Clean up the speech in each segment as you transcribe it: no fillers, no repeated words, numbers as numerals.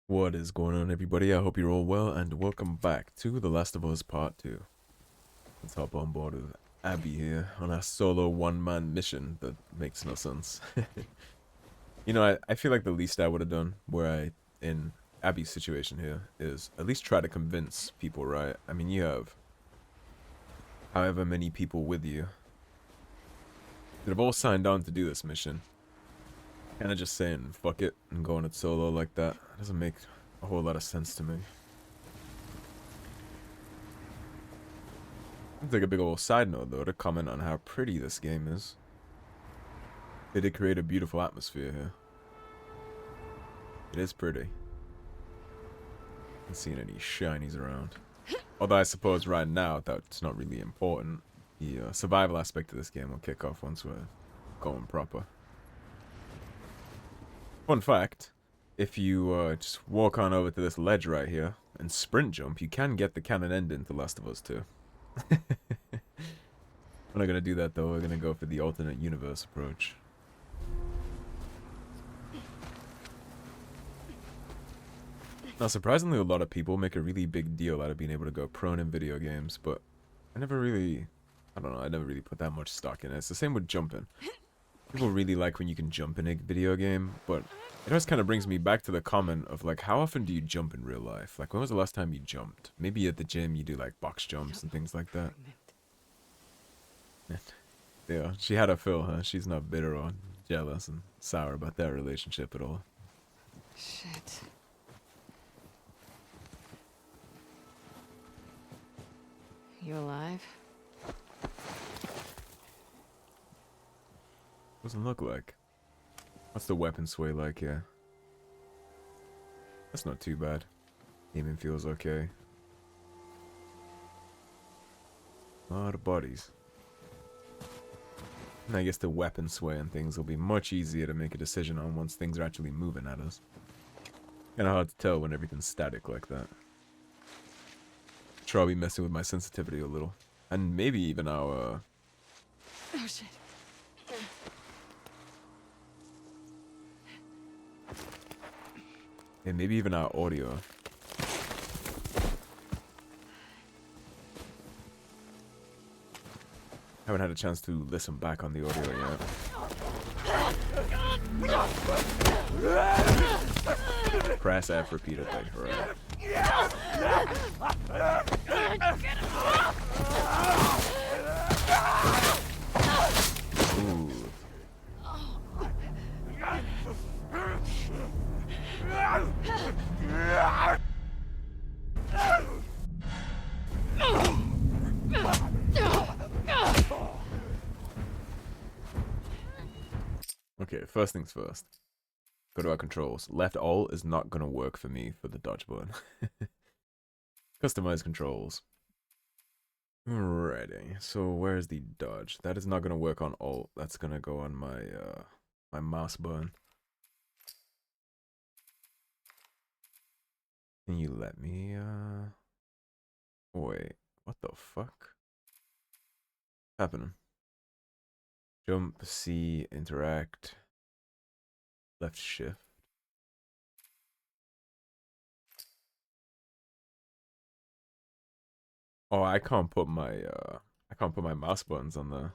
What is going on, everybody? I hope you're all well, and welcome back to The Last of Us Part 2. Let's hop on board with Abby here on a solo one-man mission that makes no sense. I feel like the least I would have done, in Abby's situation here, is at least try to convince people, right? I mean, you have however many people with you that have all signed on to do this mission. Kind of just saying, fuck it, and going it solo like that doesn't make a whole lot of sense to me. It's like a big old side note, though, to comment on how pretty this game is. They did create a beautiful atmosphere here. It is pretty. Not seeing any shinies around. Although I suppose right now that's not really important. The survival aspect of this game will kick off once we're going proper. Fun fact, if you just walk on over to this ledge right here and sprint jump, you can get the canon ending to Last of Us 2. We're not gonna do that though, we're gonna go for the alternate universe approach. Now surprisingly, a lot of people make a really big deal out of being able to go prone in video games, but I never really put that much stock in it. It's the same with jumping. People really like when you can jump in a video game, but it always kind of brings me back to the comment of, like, how often do you jump in real life? Like, when was the last time you jumped? Maybe at the gym you do, like, box jumps and things like that. Yeah, she had a fill, huh? She's not bitter or jealous and sour about that relationship at all. Shit. You alive? Doesn't look like. What's the weapon sway like here? That's not too bad. Aiming feels okay. A lot of bodies. And I guess the weapon sway and things will be much easier to make a decision on once things are actually moving at us. Kinda hard to tell when everything's static like that. Sure, I'll be messing with my sensitivity a little. And maybe even our, Oh shit. and maybe even our audio. Haven't had a chance to listen back on the audio yet. Press F repeatedly, right? Ooh. Okay, first things first. Go to our controls. Left all is not gonna work for me for the dodge button. Customize controls. Alrighty, so where's the dodge? That is not gonna work on alt. That's gonna go on my my mouse button. Can you let me wait, what the fuck? Happening? Jump, C, interact, left shift. Oh, I can't put my mouse buttons on the.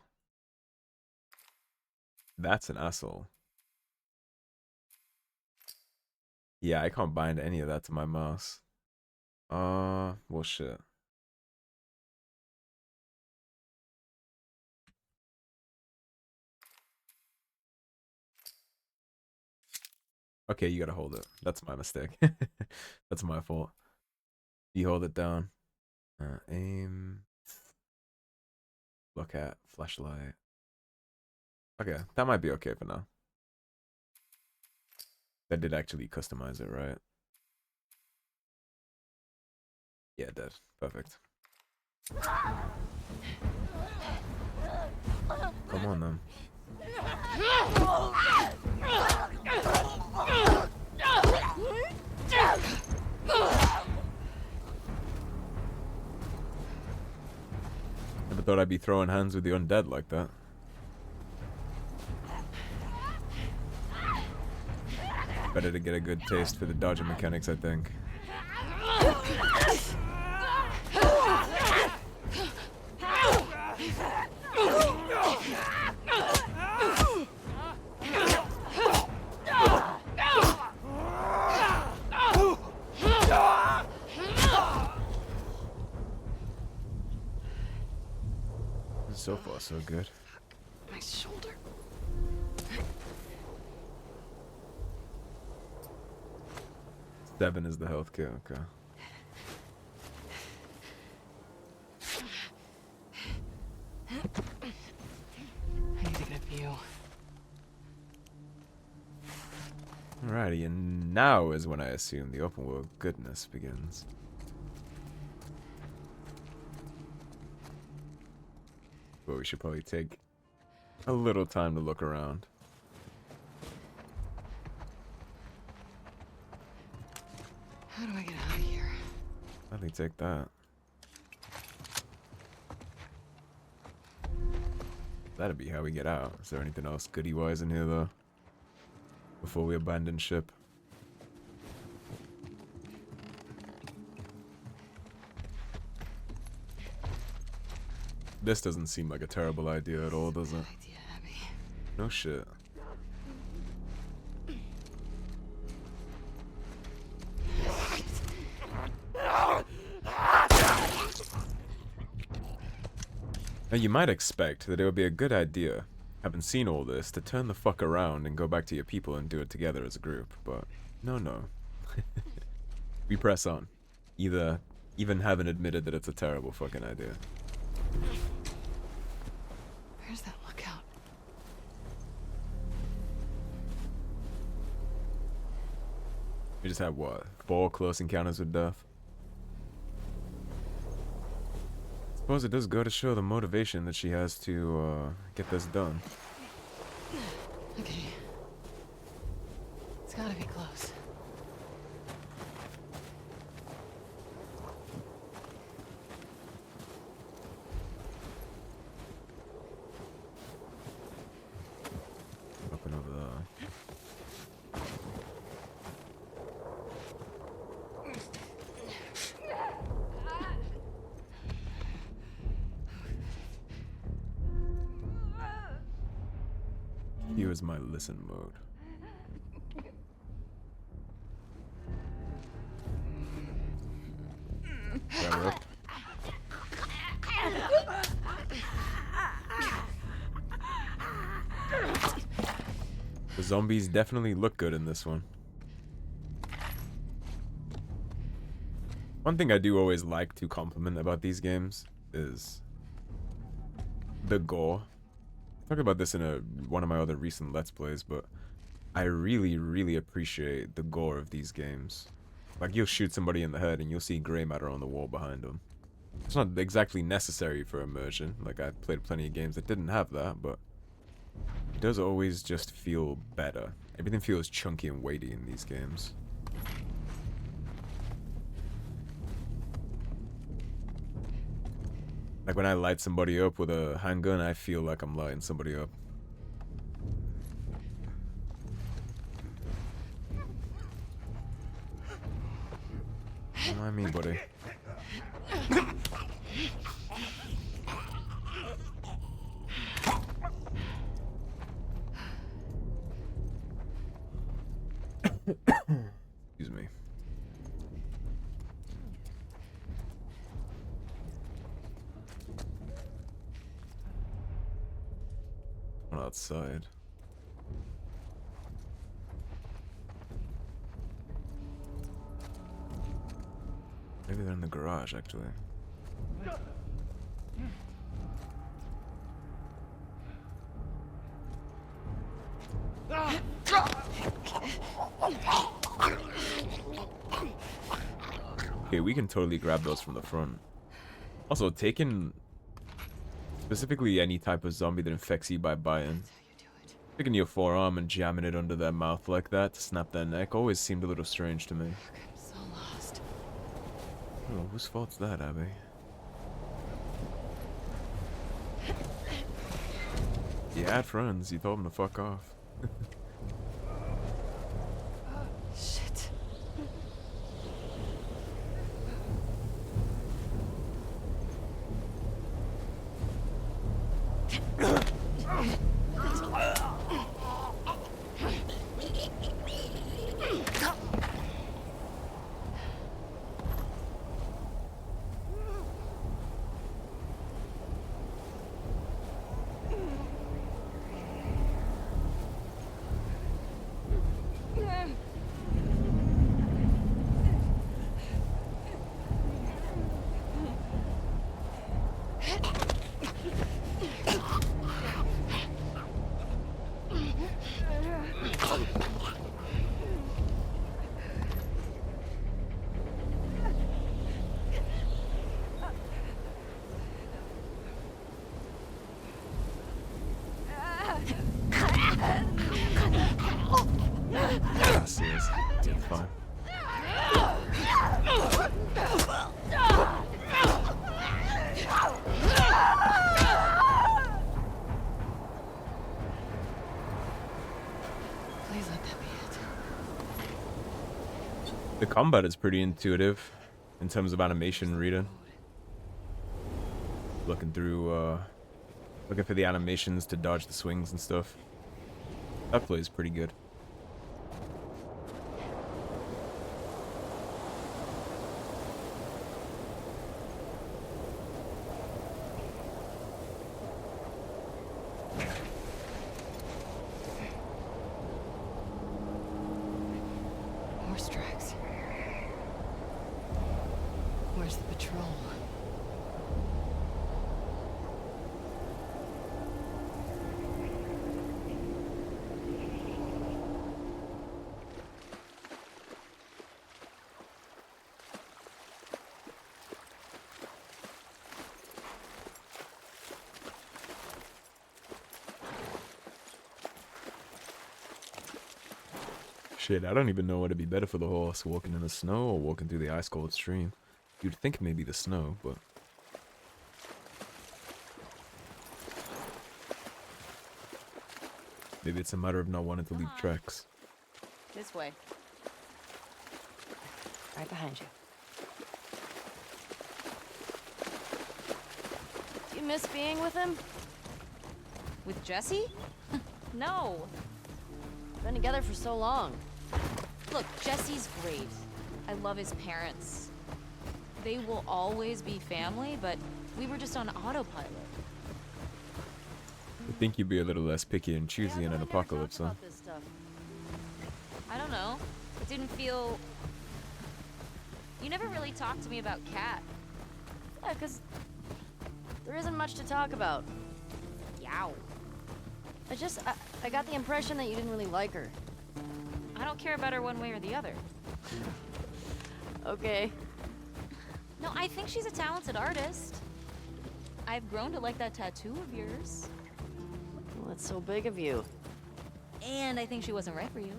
That's an asshole. Yeah, I can't bind any of that to my mouse. Well, shit. Okay, you gotta hold it. That's my mistake. That's my fault. You hold it down. Aim. Look at flashlight. Okay, that might be okay for now. That did actually customize it, right? Yeah, it did. Perfect. Come on, then. Never thought I'd be throwing hands with the undead like that. better to get a good taste for the dodging mechanics, I think. So far, so good. My shoulder. 7 is the health kit, okay. I need to get a view. Alrighty, and now is when I assume the open world goodness begins. But we should probably take a little time to look around. How do I get out of here? Let me take that. That'd be how we get out. Is there anything else goody-wise in here, though? Before we abandon ship? This doesn't seem like a terrible idea at all, does it? Good idea, Abby. No shit. Now you might expect that it would be a good idea, having seen all this, to turn the fuck around and go back to your people and do it together as a group, but no. We press on. Even having admitted that it's a terrible fucking idea. Where's that lookout? We just have what? 4 close encounters with death? Suppose it does go to show the motivation that she has to get this done. Okay. It's gotta be close. Up and over there. Here is my listen mode. Grab her up. The zombies definitely look good in this one. One thing I do always like to compliment about these games is the gore. I talked about this in one of my other recent Let's Plays, but I really appreciate the gore of these games. Like, you'll shoot somebody in the head and you'll see gray matter on the wall behind them. It's not exactly necessary for immersion. Like, I've played plenty of games that didn't have that, but it does always just feel better. Everything feels chunky and weighty in these games. Like when I light somebody up with a handgun, I feel like I'm lighting somebody up. Don't mind me, buddy. Excuse me. I'm outside. Maybe they're in the garage, actually. Okay, we can totally grab those from the front. Also, taking specifically any type of zombie that infects you by biting, taking your forearm and jamming it under their mouth like that to snap their neck always seemed a little strange to me. I'm so lost. Oh, whose fault's that, Abby? You had friends, you told them to fuck off. The combat is pretty intuitive in terms of animation reading. Looking through, looking for the animations to dodge the swings and stuff. That plays pretty good. Horse tracks. Where's the patrol? Shit, I don't even know what would be better for the horse, walking in the snow or walking through the ice-cold stream. You'd think maybe the snow, but... maybe it's a matter of not wanting to leave tracks. This way. Right behind you. Do you miss being with him? With Jesse? No. Been together for so long. Look, Jesse's great. I love his parents. They will always be family, but we were just on autopilot. I think you'd be a little less picky and choosy in an apocalypse, huh? I don't know. It didn't feel... You never really talked to me about Kat. Yeah, 'cause there isn't much to talk about. Yow. I got the impression that you didn't really like her. I don't care about her one way or the other. Okay. No, I think she's a talented artist. I've grown to like that tattoo of yours. Well, that's so big of you. And I think she wasn't right for you.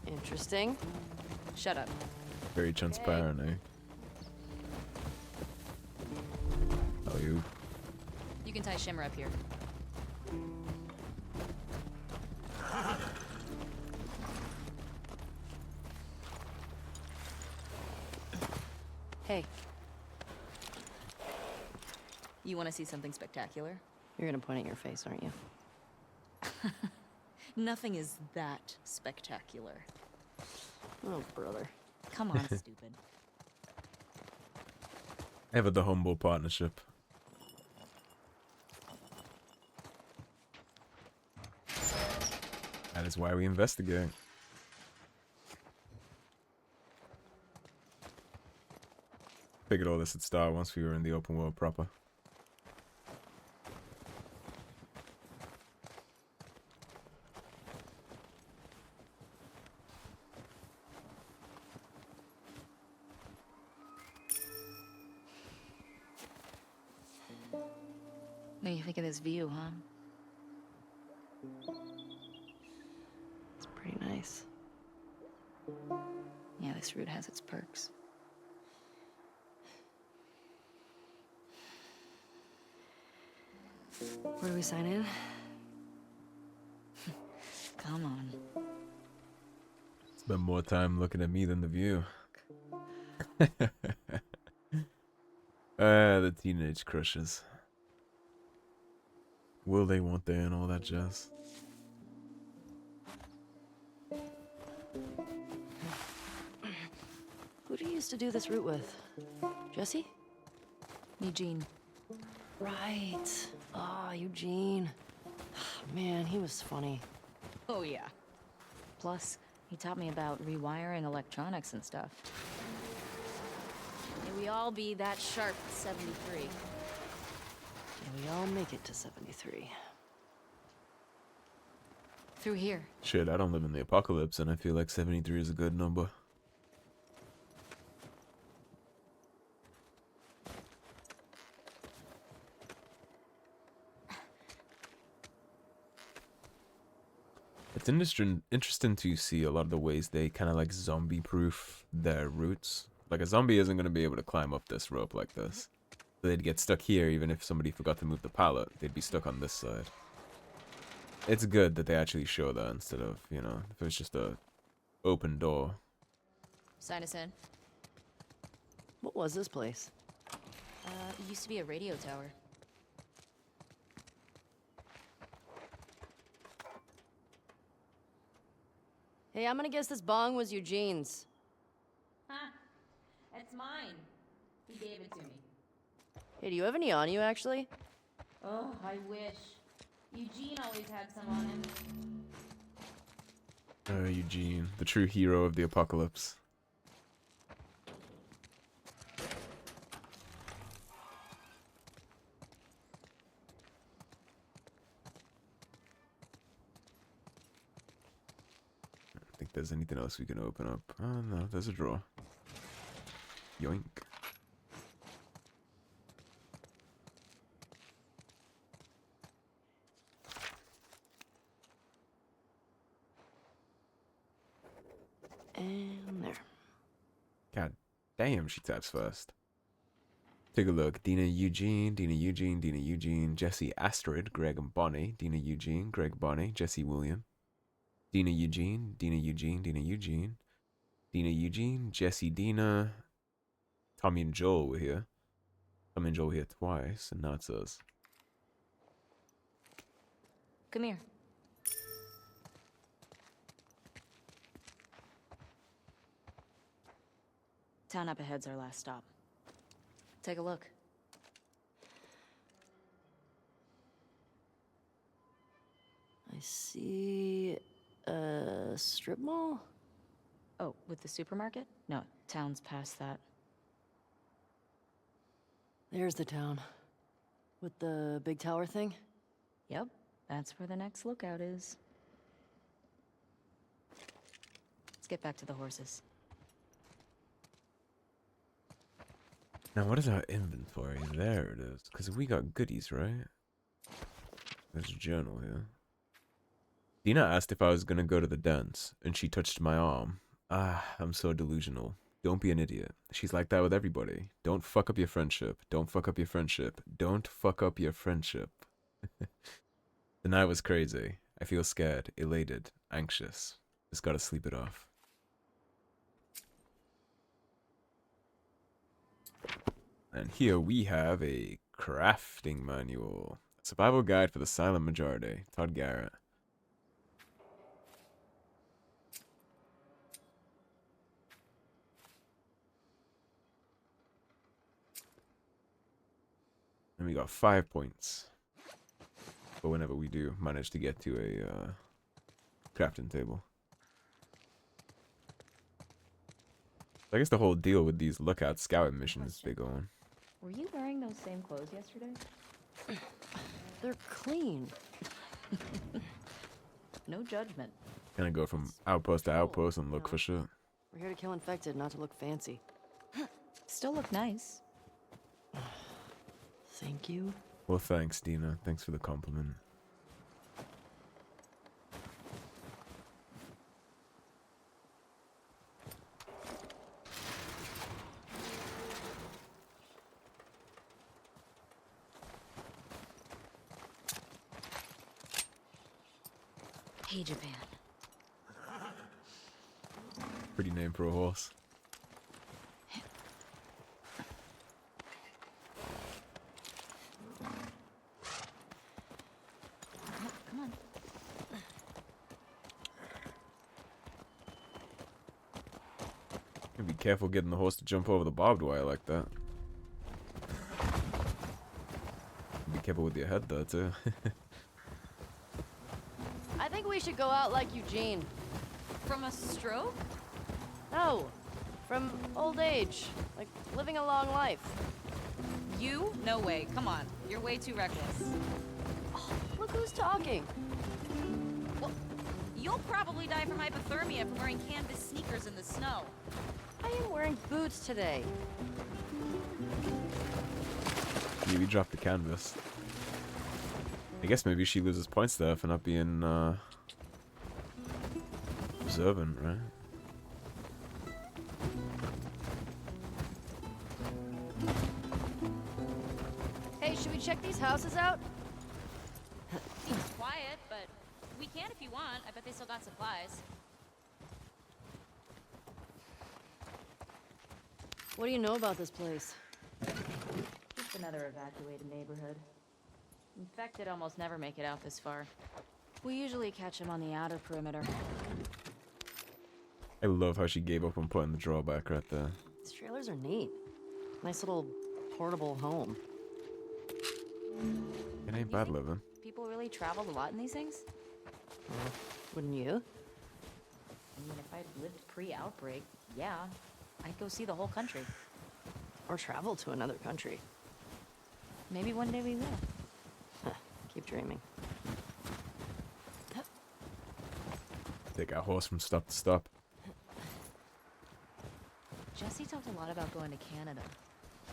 Interesting. Shut up. Very transparent, eh? Oh, you... You can tie Shimmer up here. Hey, You want to see something spectacular? you're gonna point at your face, aren't you? Nothing is that spectacular. Oh, brother. Come on, stupid. Ever the humble partnership. That is why we investigate. Figured all this would start once we were in the open world proper. What do you think of this view, huh? It's pretty nice. Yeah, this route has its perks. Where do we sign in? Come on. Spend more time looking at me than the view. The teenage crushes. Will they, won't they, and all that jazz. Who do you used to do this route with? Jesse? Eugene. Right. Ah, Eugene. Man, he was funny. Oh, yeah. Plus, he taught me about rewiring electronics and stuff. May we all be that sharp at 73. And we all make it to 73. Through here. Shit, I don't live in the apocalypse, and I feel like 73 is a good number. It's interesting to see a lot of the ways they kind of like zombie-proof their routes. Like a zombie isn't going to be able to climb up this rope like this. So they'd get stuck here even if somebody forgot to move the pallet. They'd be stuck on this side. It's good that they actually show that instead of, you know, if it was just a open door. Sign us in. What was this place? It used to be a radio tower. Hey, I'm gonna guess this bong was Eugene's. Huh. It's mine. He gave it to me. Hey, do you have any on you, actually? Oh, I wish. Eugene always had some on him. Eugene, the true hero of the apocalypse. I don't think there's anything else we can open up. Oh no, there's a drawer. Yoink. And there. God damn, she taps fast. Take a look. Dina Eugene, Dina Eugene, Dina Eugene, Jesse Astrid, Greg and Bonnie, Dina Eugene, Greg Bonnie, Jesse William, Dina Eugene, Dina Eugene, Dina Eugene, Dina Eugene, Jesse Dina, Tommy and Joel were here. Tommy and Joel were here twice, and now it's us. Come here. Town up ahead's our last stop. Take a look. I see a strip mall? Oh, with the supermarket? No, town's past that. There's the town. With the big tower thing? Yep, that's where the next lookout is. Let's get back to the horses. Now, what is our inventory? There it is. Because we got goodies, right? There's a journal here. Dina asked if I was going to go to the dance, and she touched my arm. Ah, I'm so delusional. Don't be an idiot. She's like that with everybody. Don't fuck up your friendship. Don't fuck up your friendship. Don't fuck up your friendship. The night was crazy. I feel scared, elated, anxious. Just gotta sleep it off. And here we have a crafting manual. Survival guide for the silent majority. Todd Garrett. And we got 5 points. But whenever we do manage to get to a crafting table. I guess the whole deal with these lookout scouting missions they go on. Were you wearing those same clothes yesterday? They're clean. No judgment. Kind of go from outpost to outpost and look for shit. We're here to kill infected, not to look fancy. Still look nice. Thank you. Well, thanks, Dina. Thanks for the compliment. Hey, Japan. Pretty name for a horse. Come on. Be careful getting the horse to jump over the barbed wire like that. Be careful with your head though, too. I think we should go out like Eugene. From a stroke? No, from old age. Like living a long life. You? No way. Come on. You're way too reckless. Oh, look who's talking. Well, you'll probably die from hypothermia from wearing canvas sneakers in the snow. I am wearing boots today. Maybe drop the canvas. I guess maybe she loses points there for not being observant, right? Hey, should we check these houses out? Seems quiet, but we can if you want. I bet they still got supplies. What do you know about this place? Just another evacuated neighborhood. Infected almost never make it out this far. We usually catch them on the outer perimeter. I love how she gave up on putting the drawback right there. These trailers are neat. Nice little portable home. It ain't bad living. People really traveled a lot in these things? Wouldn't you? I mean, if I'd lived pre-outbreak, yeah. I'd go see the whole country. Or travel to another country. Maybe one day we will. Huh, keep dreaming. Take our horse from stop to stop. Jesse talked a lot about going to Canada.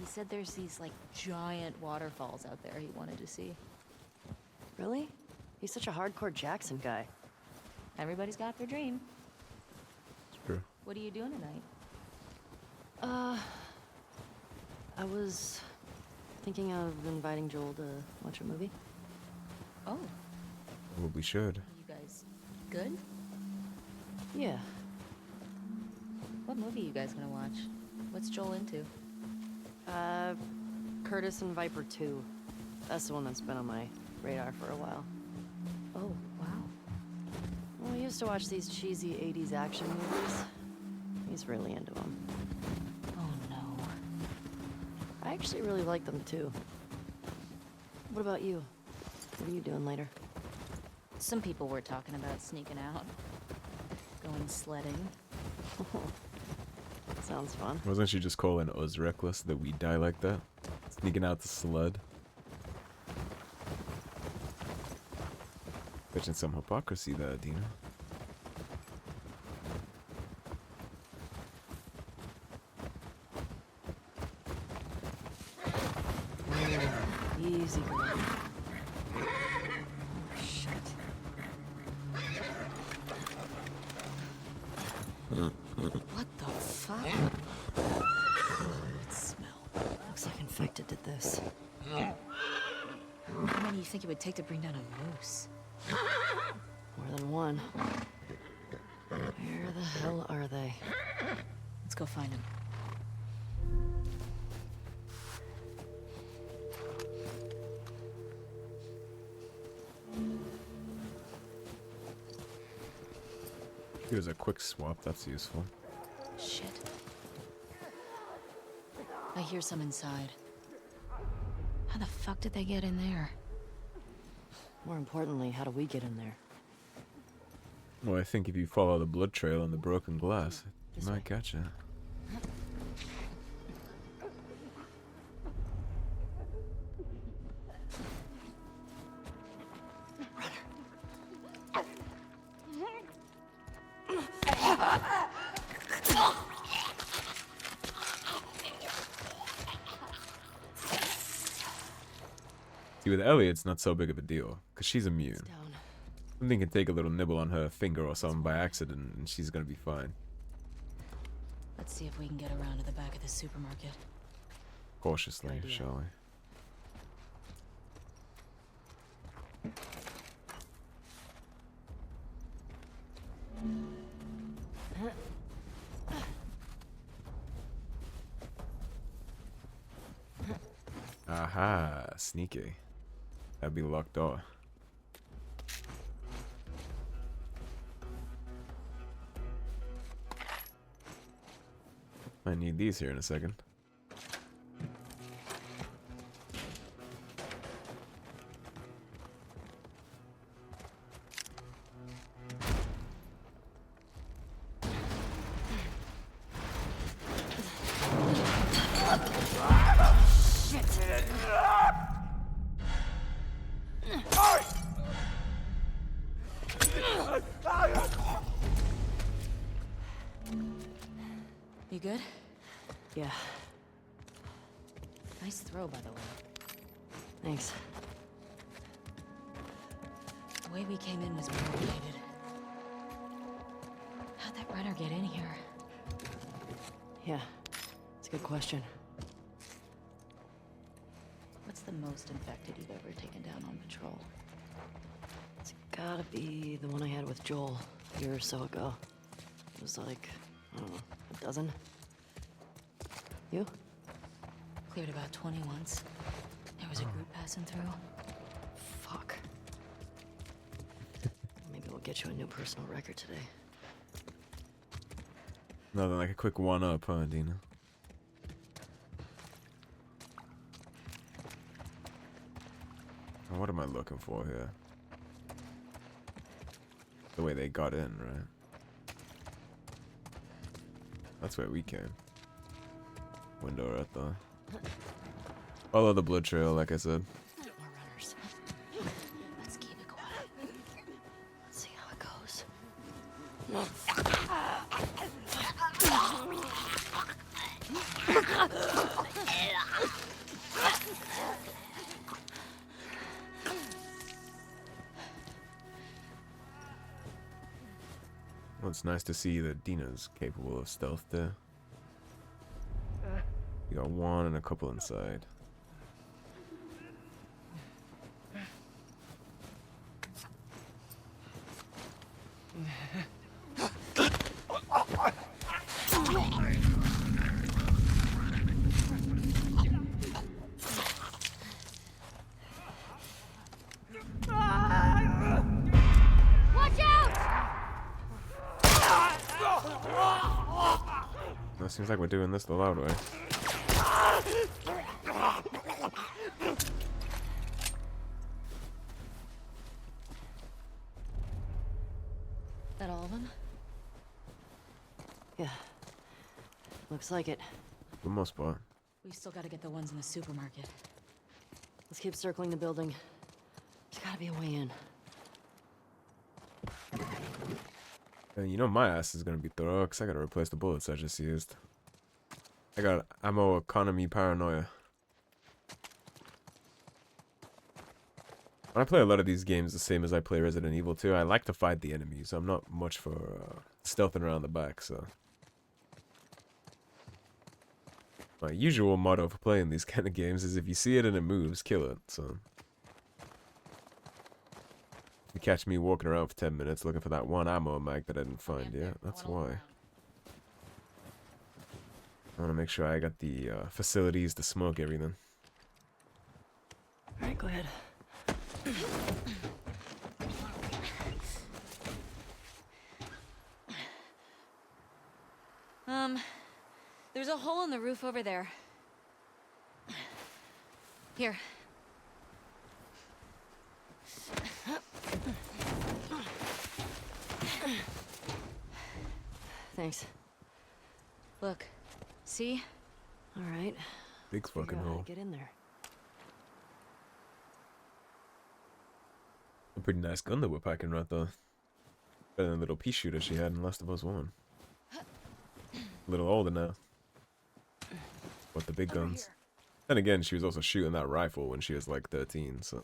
He said there's these, like, giant waterfalls out there he wanted to see. Really? He's such a hardcore Jackson guy. Everybody's got their dream. It's true. What are you doing tonight? I was thinking of inviting Joel to watch a movie. Oh, Probably should. you guys good? Yeah. What movie you guys gonna watch? What's Joel into? Curtis and Viper 2. That's the one that's been on my radar for a while. Oh, wow. Well, we used to watch these cheesy 80s action movies. He's really into them. Oh, no. I actually really like them, too. What about you? What are you doing later? Some people were talking about sneaking out. Going sledding. Sounds fun. Wasn't she just calling us reckless that we die like that? Sneaking out the sled. Fetching some hypocrisy there, Dina. Easy girl. Shit. What the fuck? It smell. Looks like infected did this. How many do you think it would take to bring down a moose? More than one. Where the hell are they? Let's go find him. Here's a quick swap, that's useful. Shit. I hear some inside. How the fuck did they get in there? More importantly, how do we get in there? Well, I think if you follow the blood trail on the broken glass, This you way. might catch it. See, with Ellie, it's not so big of a deal, because she's immune. It's down. Something can take a little nibble on her finger or something by accident, and she's gonna be fine. Let's see if we can get around to the back of the supermarket. Cautiously, Good idea. shall we? Aha, sneaky. That'd be locked door. I need these here in a second. You good? Yeah, Nice throw, by the way. thanks. The way we came in was barricaded. How'd that runner get in here? Yeah, it's a good question. What's the most infected you've ever taken down on patrol? It's gotta be the one I had with Joel a year or so ago. It was like, I don't know, a dozen? You? Cleared about 20 once. There was a group passing through. Fuck. Maybe we'll get you a new personal record today. Nothing like a quick one-up, huh, Dina? What am I looking for here? The way they got in, right? That's where we came. Window right there. Follow the blood trail, like I said. More runners. Let's keep it quiet. Let's see how it goes. Well, it's nice to see that Dina's capable of stealth there. You got one and a couple inside. Watch out! It seems like we're doing this the loud way. That all of them? Yeah. Looks like it. For the most part. We still gotta get the ones in the supermarket. Let's keep circling the building. There's gotta be a way in. And you know my ass is gonna be thorough, because I gotta replace the bullets I just used. I got ammo economy paranoia. When I play a lot of these games the same as I play Resident Evil 2, I like to fight the enemies. I'm not much for stealthing around the back, so... My usual motto for playing these kind of games is if you see it and it moves, kill it, so... If you catch me walking around for 10 minutes looking for that one ammo mag that I didn't find yet, that's why. I want to make sure I got the facilities to smoke everything. Alright, go ahead. There's a hole in the roof over there. Here. Thanks. Look. See? Alright. Big fucking hole. Get in there. A pretty nice gun that we're packing right there. Better than the little pea shooter she had in Last of Us 1. A little older now. But the big guns. Then again, she was also shooting that rifle when she was like 13, so...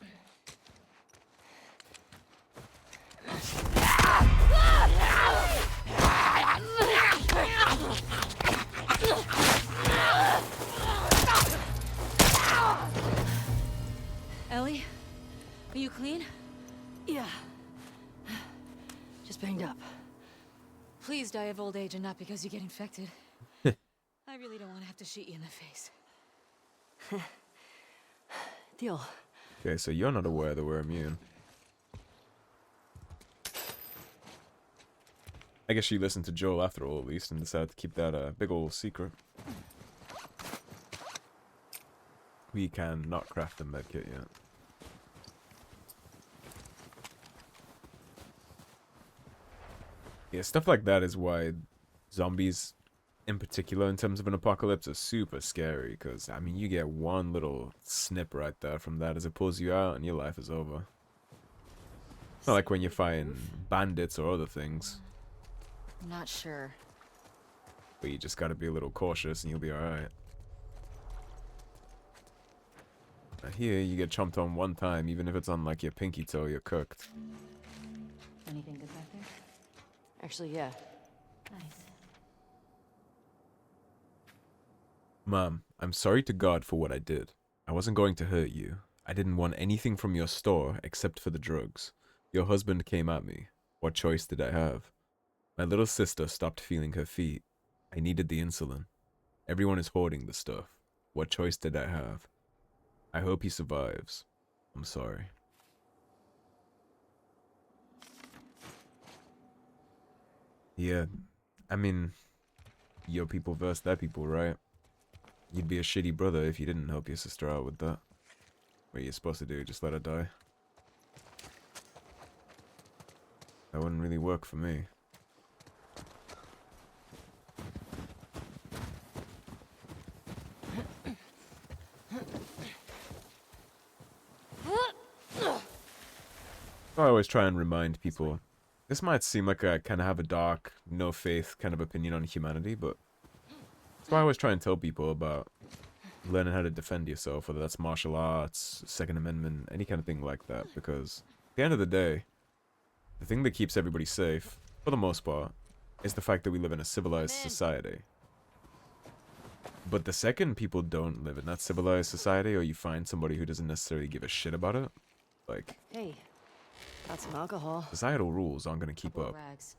Ellie? Are you clean? Yeah. Just banged up. Please die of old age and not because you get infected. I really don't want to have to shoot you in the face. Deal. Okay, so you're not aware that we're immune. I guess she listened to Joel after all, at least, and decided to keep that big old secret. We can not craft a medkit yet. Yeah, stuff like that is why zombies, in particular, in terms of an apocalypse, are super scary. Because, I mean, you get one little snip right there from that as it pulls you out and your life is over. It's not like when you're fighting bandits or other things. I'm not sure. But you just gotta be a little cautious and you'll be alright. Here, you get chomped on one time, even if it's on like your pinky toe, you're cooked. Anything good back there? Actually, yeah. Nice. Mom, I'm sorry to God for what I did. I wasn't going to hurt you. I didn't want anything from your store except for the drugs. Your husband came at me. What choice did I have? My little sister stopped feeling her feet. I needed the insulin. Everyone is hoarding the stuff. What choice did I have? I hope he survives. I'm sorry. Yeah, I mean, your people versus their people, right? You'd be a shitty brother if you didn't help your sister out with that. What are you supposed to do? Just let her die? That wouldn't really work for me. I always try and remind people. This might seem like I kind of have a dark, no faith kind of opinion on humanity, but that's why I always try and tell people about learning how to defend yourself, whether that's martial arts, Second Amendment, any kind of thing like that, because at the end of the day, the thing that keeps everybody safe, for the most part, is the fact that we live in a civilized society. But the second people don't live in that civilized society, or you find somebody who doesn't necessarily give a shit about it, like, Hey, got some alcohol. societal rules aren't going to keep up. Rags.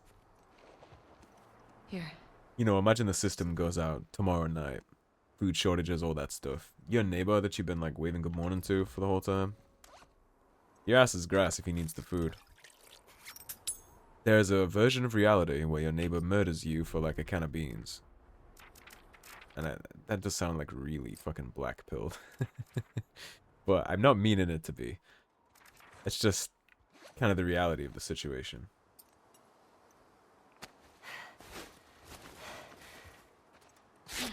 Here. You know, imagine the system goes out tomorrow night. Food shortages, all that stuff. Your neighbor that you've been, like, waving good morning to for the whole time. Your ass is grass if he needs the food. There's a version of reality where your neighbor murders you for, like, a can of beans. And that does sound, like, really fucking black-pilled. But I'm not meaning it to be. It's just kind of the reality of the situation. At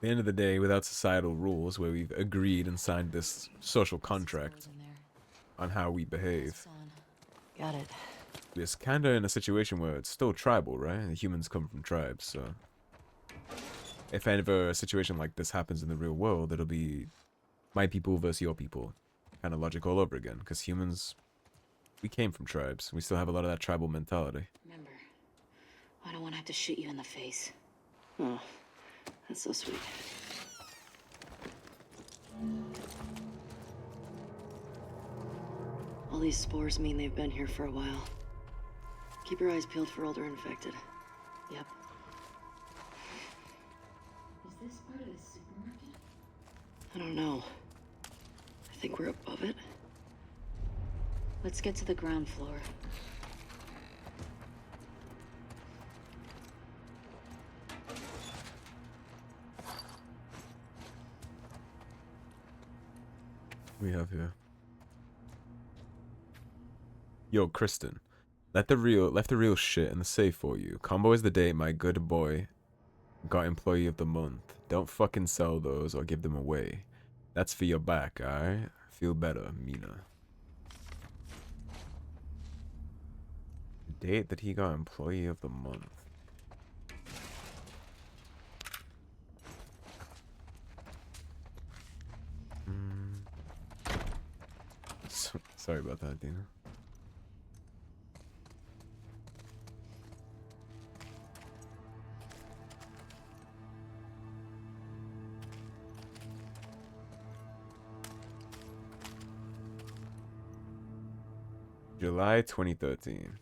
the end of the day, without societal rules where we've agreed and signed this social contract on how we behave, Got it. it's kind of in a situation where it's still tribal, right? The humans come from tribes, so if ever a situation like this happens in the real world, it'll be my people versus your people. Kind of logic all over again, because humans, we came from tribes. We still have a lot of that tribal mentality. Remember, I don't want to have to shoot you in the face. Oh, that's so sweet. All these spores mean they've been here for a while. Keep your eyes peeled for older infected. Yep. Is this part of the supermarket? I don't know. I think we're above it. Let's get to the ground floor. We have here. Yo, Kristen. Left the real shit in the safe for you. Combo is the date my good boy got employee of the month. Don't fucking sell those or give them away. That's for your back, alright? Feel better, Mina. Date that he got employee of the month. Sorry about that, Dina. July 2013.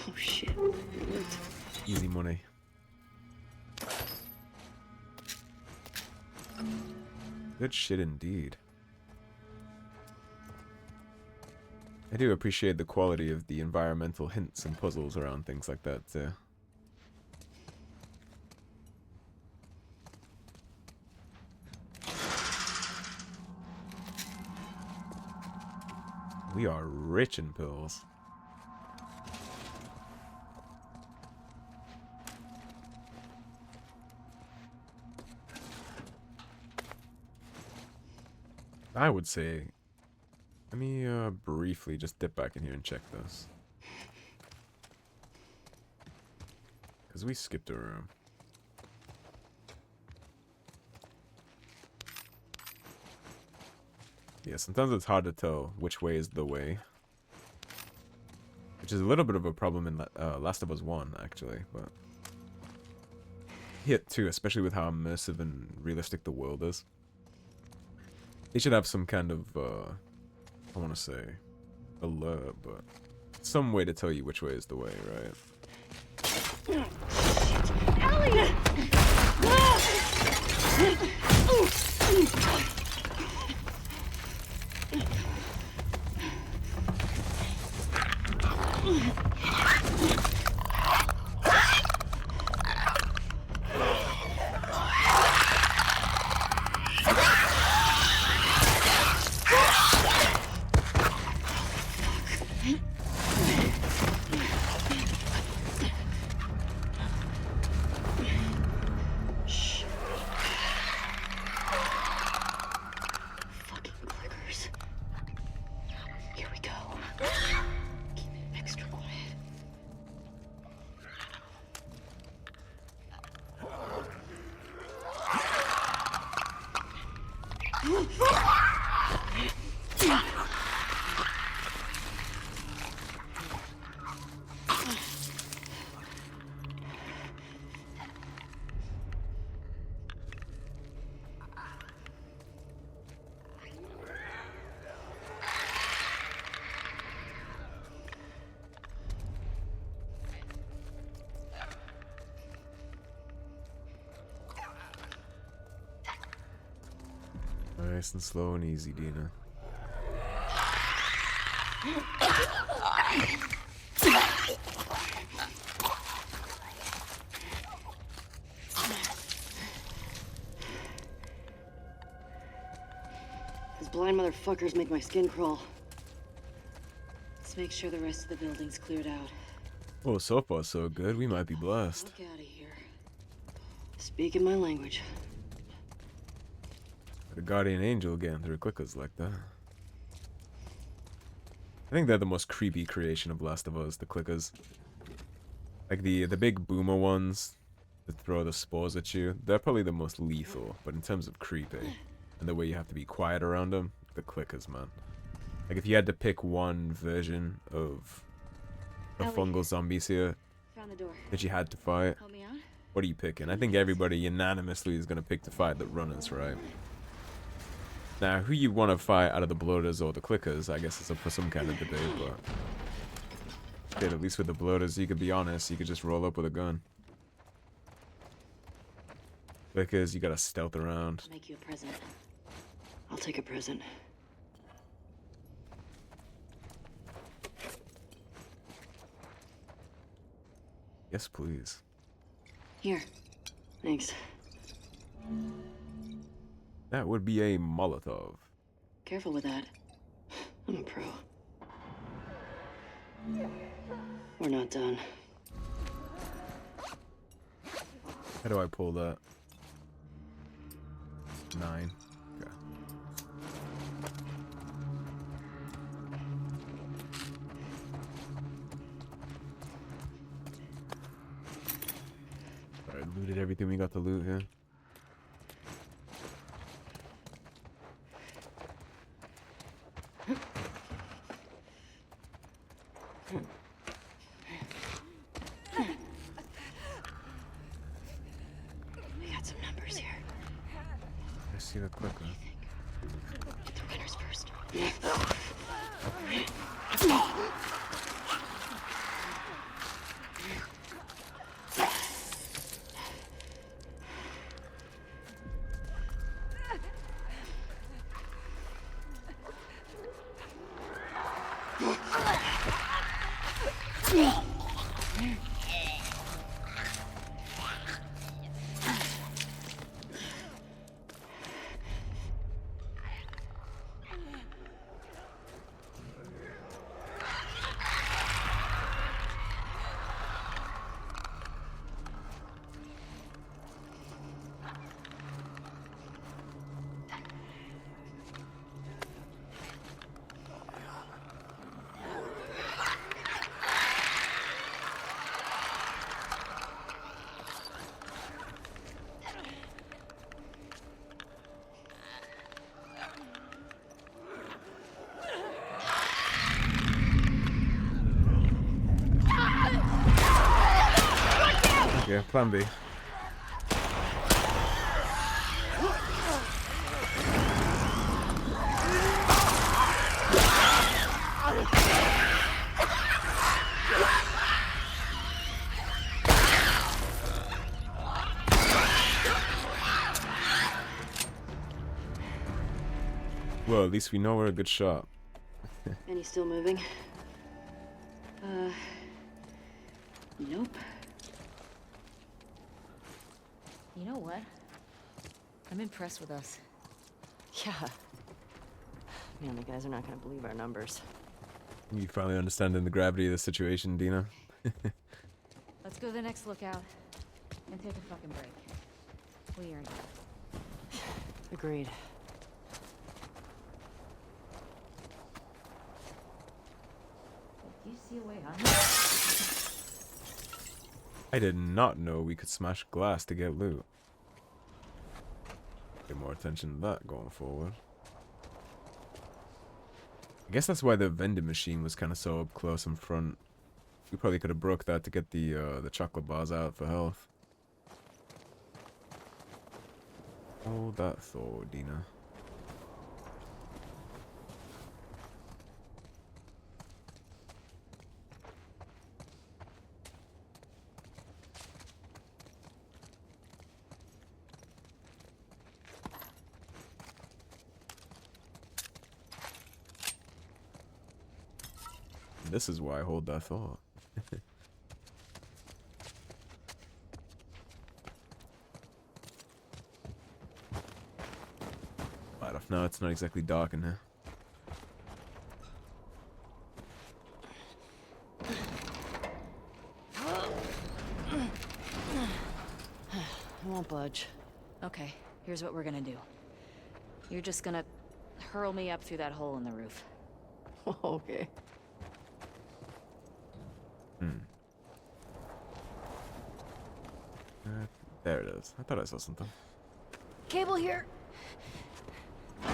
Oh shit. It worked. Easy money. Good shit indeed. I do appreciate the quality of the environmental hints and puzzles around things like that too. We are rich in pills. I would say, let me briefly just dip back in here and check this. Because we skipped a room. Yeah, sometimes it's hard to tell which way is the way. which is a little bit of a problem in Last of Us 1, actually, but here too, especially with how immersive and realistic the world is. They should have some kind of, I want to say, alert, but some way to tell you which way is the way, right? Ellie! Fucking clickers. Here we go. Keep it extra quiet. Nice and slow and easy, Dina. These blind motherfuckers make my skin crawl. Let's make sure the rest of the building's cleared out. Oh, so far so good. We might be blessed. Look out of here. Speaking my language. The guardian angel getting through clickers like that. I think they're the most creepy creation of Last of Us, the clickers. Like the big boomer ones that throw the spores at you, they're probably the most lethal, but in terms of creepy and the way you have to be quiet around them, the clickers, man. Like if you had to pick one version of the Ellie. fungal zombies here Found the door. that you had to fight, Help me out? what are you picking? I think everybody unanimously is gonna pick to fight the runners, right? Now, who you want to fight out of the bloaters or the clickers, I guess it's up for some kind of debate, but... Shit, at least with the bloaters, you could be honest, you could just roll up with a gun. Clickers, you gotta stealth around. Make you a present. I'll take a present. Yes, please. Here. Thanks. That would be a Molotov. Careful with that. I'm a pro. We're not done. How do I pull that? 9. Okay. Alright, looted everything we got to loot here. We got some numbers here. I see the clicker. Get the runners first. Okay, plan B. Well, at least we know we're a good shot. And he's still moving? Nope. You know what? I'm impressed with us. Yeah. Man, the guys are not gonna believe our numbers. You finally understanding the gravity of the situation, Dina? Let's go to the next lookout and take a fucking break. We earned it. Agreed. Do you see a way out here? I did not know we could smash glass to get loot. Pay more attention to that going forward. I guess that's why the vending machine was kind of so up close in front. We probably could have broke that to get the chocolate bars out for health. Hold that thought, Dina. This is why I hold that thought. Light off now, it's not exactly dark in here. I won't budge. Okay, here's what we're gonna do. You're just gonna hurl me up through that hole in the roof. Okay. There it is. I thought I saw something. Cable here. There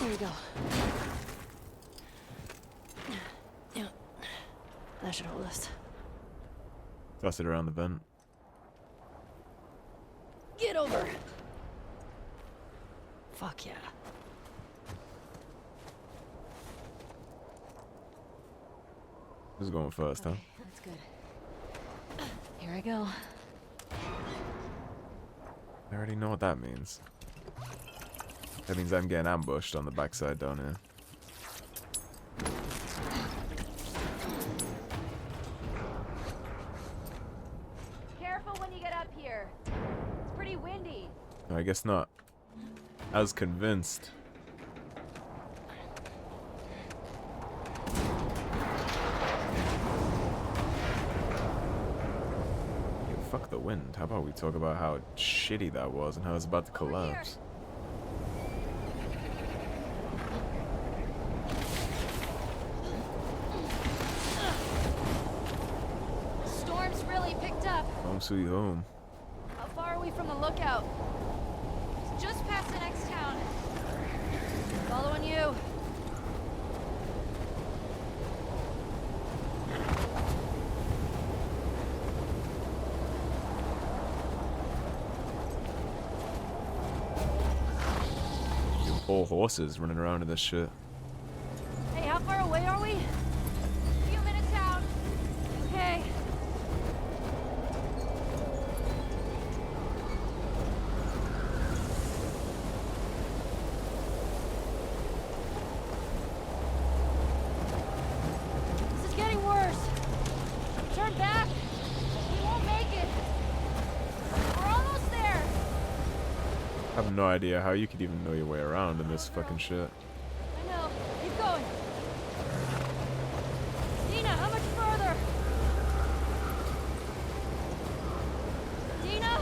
we go. Yeah. That should hold us. Toss it around the vent. Get over. Fuck yeah. Who's going first, huh? Okay, that's good. Here I go. I already know what that means. That means I'm getting ambushed on the backside down here. Careful when you get up here. It's pretty windy. No, I guess not. I was convinced. Yo, fuck the wind. How about we talk about how shitty that was and how it's about to collapse? Storm's really picked up. Home sweet home. How far are we from the lookout? It's just past the next town. Following you. You poor horses running around in this shit. Hey, how far away are we? A few minutes out. Okay. This is getting worse. Turn back. We won't make it. We're almost there. I have no idea how you could even know your way around in this fucking shit. I know. Keep going. Dina, how much further? Dina?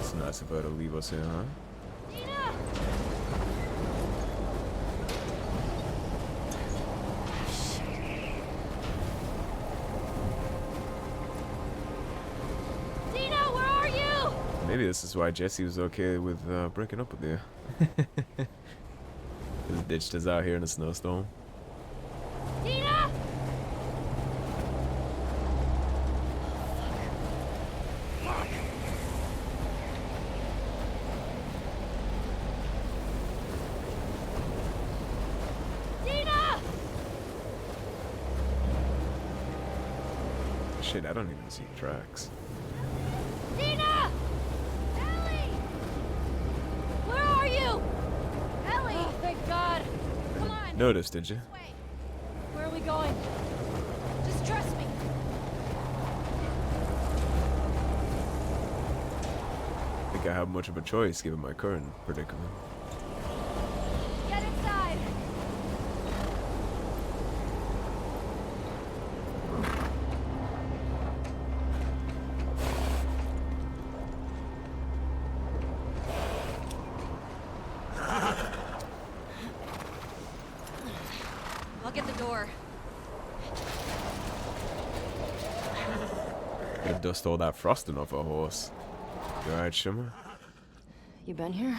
It's nice of her to leave us here, huh? Dina! Dina, where are you? Maybe this is why Jesse was okay with breaking up with you. Just ditched us out here in a snowstorm. Dina! Shit, I don't even see tracks. Dina! Ellie! Where are you? Ellie! Oh, thank God. Come on. Noticed, did you? This way. Where are we going? Just trust me. I think I have much of a choice given my current predicament. Get inside. I'll get the door. Gotta dust all that frosting off a horse. You alright, Shimmer? You been here?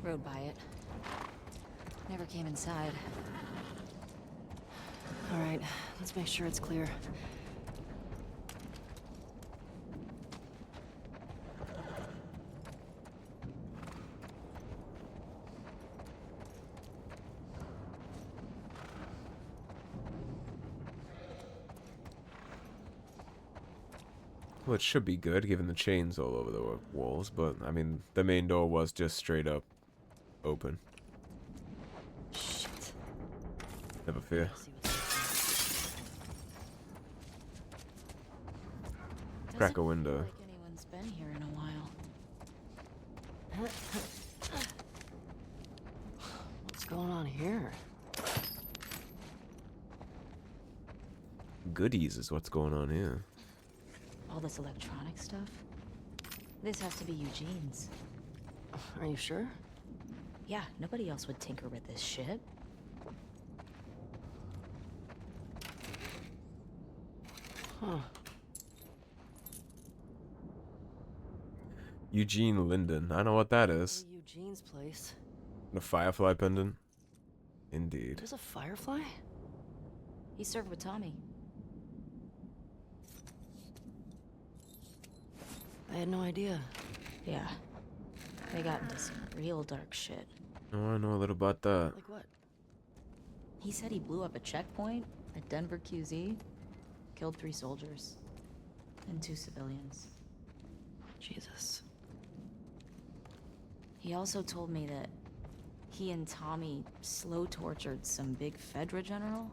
Rode by it. Never came inside. All right, let's make sure it's clear. Well, it should be good given the chains all over the walls, but I mean, the main door was just straight up open. Shit. Never fear. See what's Crack a Doesn't window. feel like anyone's been here in a while. What's going on here? Goodies is what's going on here. All this electronic stuff? This has to be Eugene's. Are you sure? Yeah, nobody else would tinker with this shit. Huh. Eugene Linden. I know what that is. Eugene's place. The firefly pendant. Indeed. There's a firefly? He served with Tommy. I had no idea. Yeah. They got into some real dark shit. Oh, I know a little about that. Like what? He said he blew up a checkpoint at Denver QZ, killed 3 soldiers, and 2 civilians. Jesus. He also told me that he and Tommy slow tortured some big Fedra general.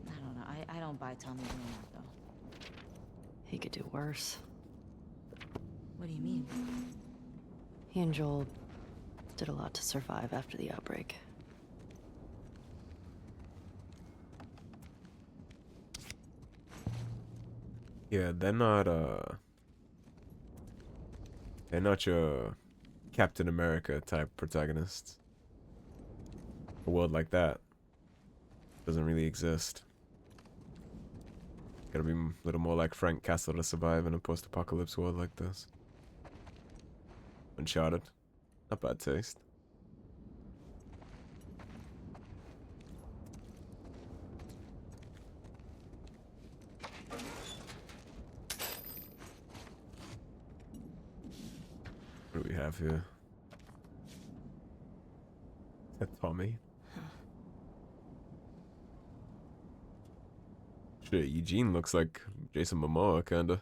I don't know. I don't buy Tommy doing that, though. He could do worse. What do you mean? He and Joel did a lot to survive after the outbreak. Yeah, they're not your Captain America type protagonists. A world like that doesn't really exist. Gotta be a little more like Frank Castle to survive in a post-apocalypse world like this. Uncharted. Not bad taste. What do we have here? Is that Tommy? Shit, Eugene looks like Jason Momoa, kinda.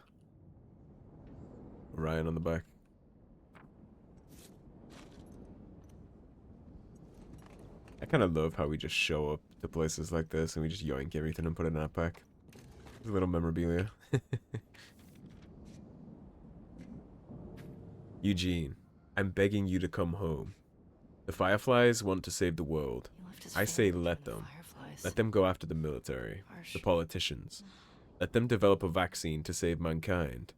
Ryan on the back. I kind of love how we just show up to places like this and we just yoink everything and put it in our pack. It's a little memorabilia. Eugene, I'm begging you to come home. The Fireflies want to save the world. He left his I say family let to the them. Fireflies. Let them go after the military, Harsh. the politicians. Let them develop a vaccine to save mankind.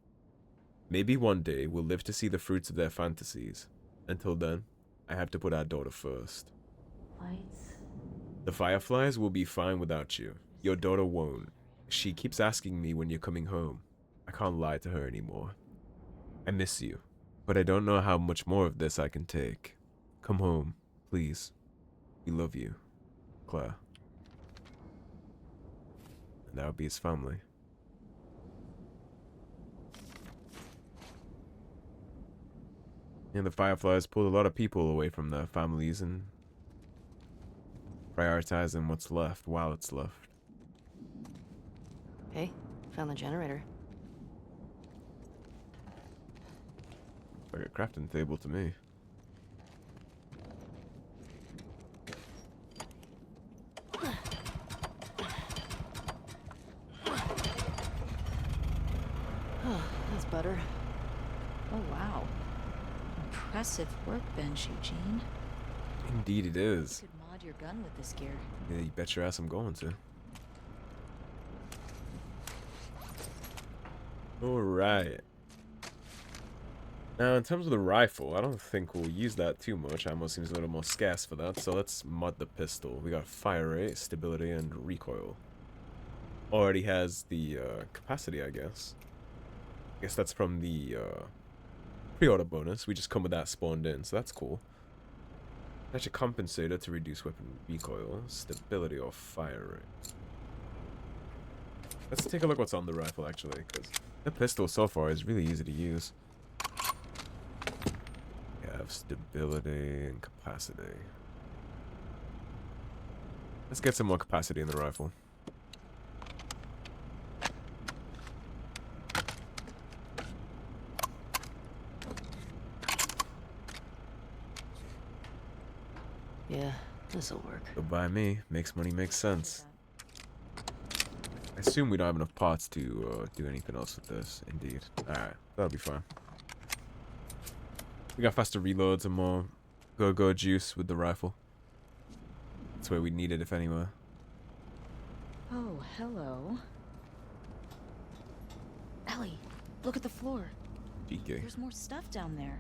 Maybe one day we'll live to see the fruits of their fantasies. Until then, I have to put our daughter first. Lights. The Fireflies will be fine without you. Your daughter won't. She keeps asking me when you're coming home. I can't lie to her anymore. I miss you, but I don't know how much more of this I can take. Come home, please. We love you. Claire. And that would be his family. And the Fireflies pulled a lot of people away from their families and prioritizing what's left while it's left. Hey, Found the generator. Like a crafting table to me. That's better. Oh, wow. Impressive workbench, Eugene. Indeed it You is. could mod your gun with this gear. Yeah, you bet your ass I'm going to. Alright. Now, in terms of the rifle, I don't think we'll use that too much. Ammo seems a little more scarce for that, so let's mod the pistol. We got fire rate, stability, and recoil. Already has the capacity, I guess. I guess that's from the pre-order bonus. We just come with that spawned in, so that's cool. That's a compensator to reduce weapon recoil, stability, or fire rate. Let's take a look what's on the rifle, actually, because the pistol so far is really easy to use. You have stability and capacity. Let's get some more capacity in the rifle. Yeah, this'll work. Goodbye me. Makes money, makes sense. I assume we don't have enough parts to do anything else with this. Indeed. Alright, that'll be fine. We got faster reloads and more go-go juice with the rifle. That's where we need it, if anywhere. Oh, hello. Ellie, look at the floor. DK. There's more stuff down there.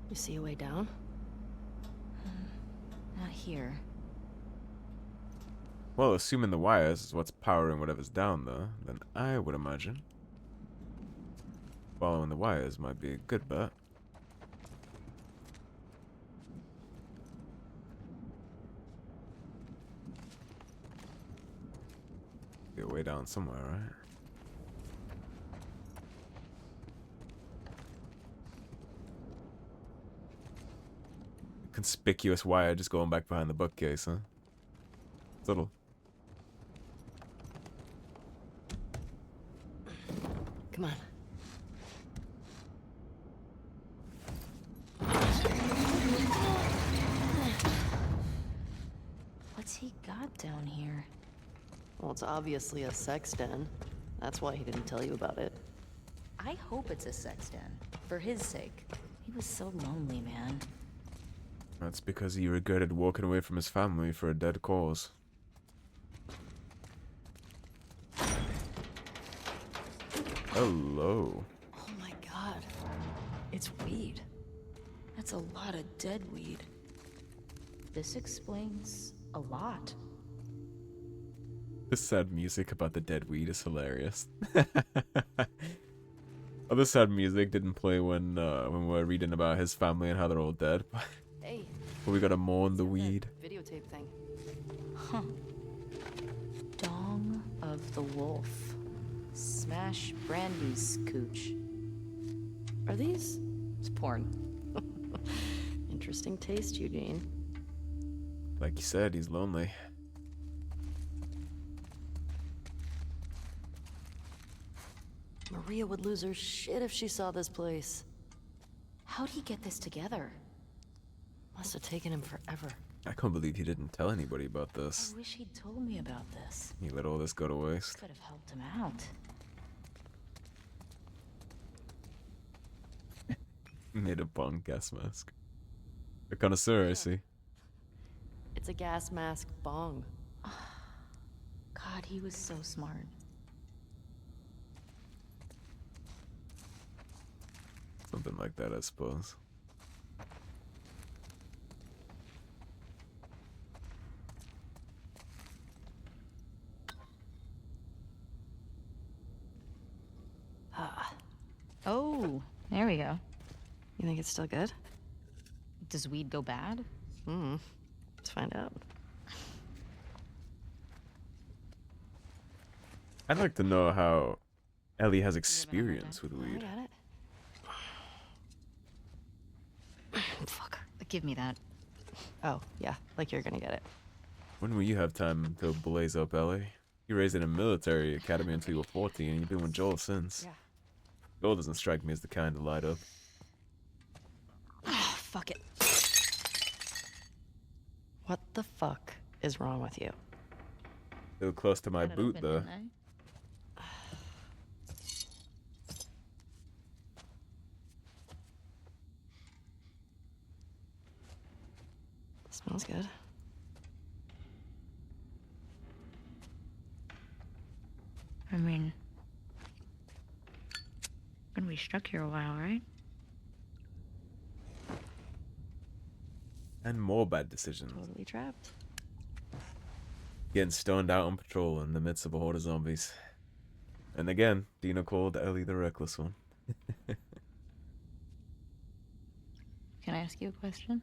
You see a way down? Not here. Well, assuming the wires is what's powering whatever's down there, then I would imagine following the wires might be a good bet. Get way down somewhere, right? Conspicuous wire just going back behind the bookcase, huh? Little. Come on. What's he got down here? Well, it's obviously a sex den. That's why he didn't tell you about it. I hope it's a sex den. For his sake. He was so lonely, man. That's because he regretted walking away from his family for a dead cause. Hello. Oh my god. It's weed. That's a lot of dead weed. This explains a lot. The sad music about the dead weed is hilarious. Other sad music didn't play when we were reading about his family and how they're all dead. Hey. But we gotta mourn the weed. Videotape thing. Huh. Dong of the Wolf. Smash Brandy's cooch. Are these? It's porn. Interesting taste, Eugene. Like you said, he's lonely. Maria would lose her shit if she saw this place. How'd he get this together? Must have taken him forever. I can't believe he didn't tell anybody about this. I wish he'd told me about this. He let all this go to waste. Could have helped him out. Made a bong gas mask. A connoisseur, I see. It's a gas mask bong. God, he was so smart. Something like that, I suppose. Oh, there we go. You think it's still good? Does weed go bad? Let's find out. I'd like to know how Ellie has experience with I weed. got it. Fuck. Give me that. Oh, yeah, like you're gonna get it. When will you have time to blaze up, Ellie? You raised in a military academy until you were 14, and you've been with Joel since. Yeah. Joel doesn't strike me as the kind to light up. Oh, fuck it. What the fuck is wrong with you? Still close to my Got it boot, open, though. didn't I? Smells good. I mean, gonna be stuck here a while, right? And more bad decisions. Totally trapped. Getting stoned out on patrol in the midst of a horde of zombies. And again, Dina called Ellie the reckless one. Can I ask you a question?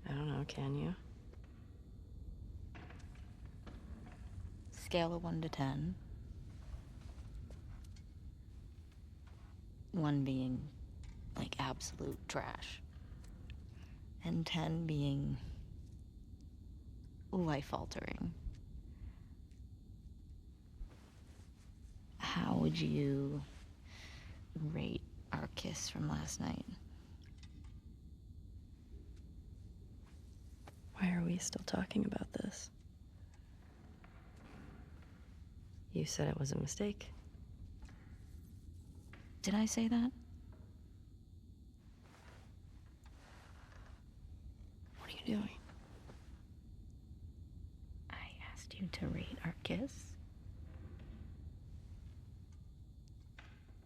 I don't know, can you? Scale of 1 to 10. 1 being, like, absolute trash. And 10 being life-altering. How would you rate our kiss from last night? Why are we still talking about this? You said it was a mistake. Did I say that? What are you doing? I asked you to rate our kiss.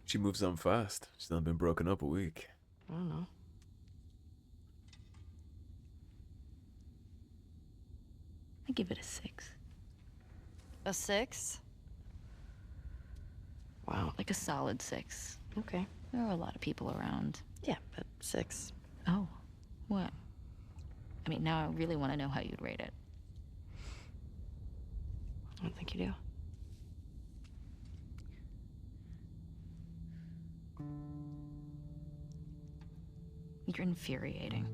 She moves on fast. She's not been broken up a week. I don't know. I give it a 6. A 6? Wow. Like a solid 6. Okay. There were a lot of people around. Yeah, but 6. Oh, what? I mean, now I really want to know how you'd rate it. I don't think you do. You're infuriating.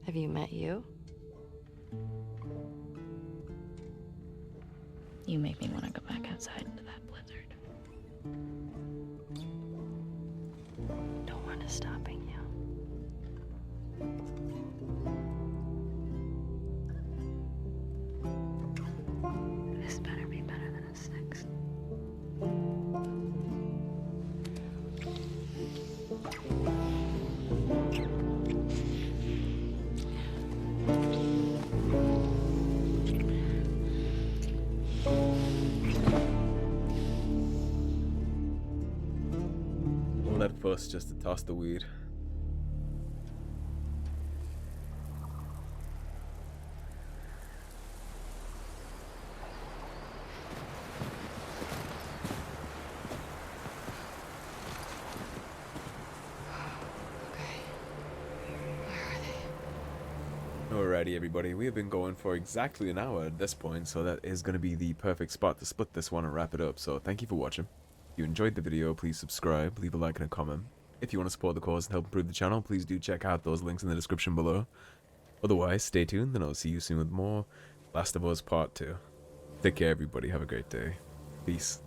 Have you met you? You make me want to go back outside into that blizzard. No one is stopping you. This better be better than a 6. All that fuss just to toss the weed. Alrighty, everybody, we have been going for exactly an hour at this point, so that is going to be the perfect spot to split this one and wrap it up. So thank you for watching. If you enjoyed the video, please subscribe, leave a like and a comment. If you want to support the cause and help improve the channel, please do check out those links in the description below. Otherwise, stay tuned and I'll see you soon with more Last of Us Part 2. Take care, everybody. Have a great day. Peace.